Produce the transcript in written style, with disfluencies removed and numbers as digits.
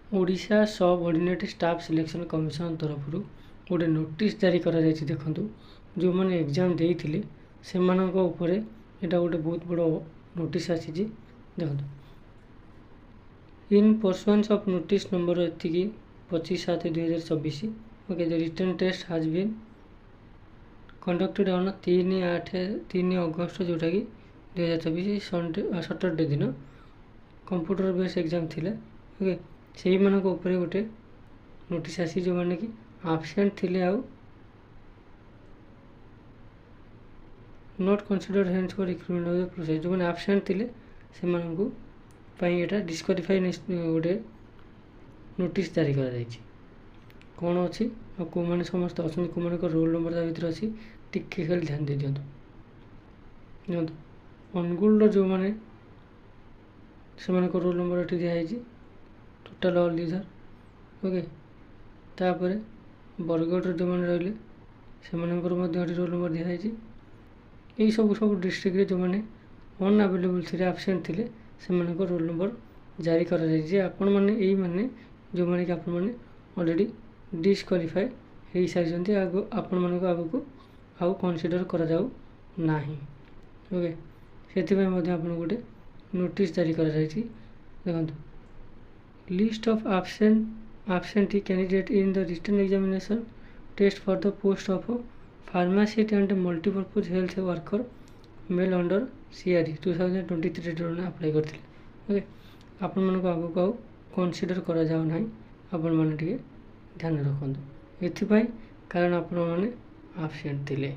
Odisha subordinate staff selection commission तरफ गोटे notice जारी करा जायछि। देखंतु जो माने एग्जाम देइथिले सेमानंको ऊपर एटा गोटे बहुत बड़ नोटिस आसीछि। देखंतु in pursuance of notice number एतिकी 25/7/2024 okay the written test has been conducted on 3 August जोटा कि 2024 सैटरडे दिन कंप्यूटर बेस एग्जाम थिले। ओके से मानक ऊपर गोटे नोटिस आसी जो माने कि आब्सेंट थिले आउ not considered hence for recruitment of the process जो माने आब्सेंट थिले से मानक पई एटा डिस्क्वालिफाई गोटे नोटिस जारी करा जायछि। कौन अच्छी और को मैंने समस्त अच्छा को मान रोल नंबर ता भर अच्छी टिके खाली ध्यान दे दिंतु। देखो अनुगुल जो मैंने से रोल नंबर ये दिखाई टोटाल ऑल यूजर ओके तापर बरगढ़ जो मैंने रही से रोल नंबर दिखाई यही सब डिस्ट्रिक्ट जो मैंने अनअवेलेबल थे आब्सेंट थे से रोल नंबर जारी कर आपण मैंने यही माने जो मैंने कि आपण मैंने ऑलरेडी डिस्क्वालिफाई हो सारी आपण मानक आगक आउ कनसीडर करा जाऊ नाही। ओके से आप गोटे नोटिस जारी करा जायछि। देखंतु list of absentee candidate in the written examination test for the post of pharmacist and multipurpose health worker male under CRE 2023 apply करते। ओके आपण मानक आगक आउ कनसीडर करा जाऊ नाही आपण माने टिके ध्यान रखंतु एथिपाई कारण आपण माने आब्सेंट थिले।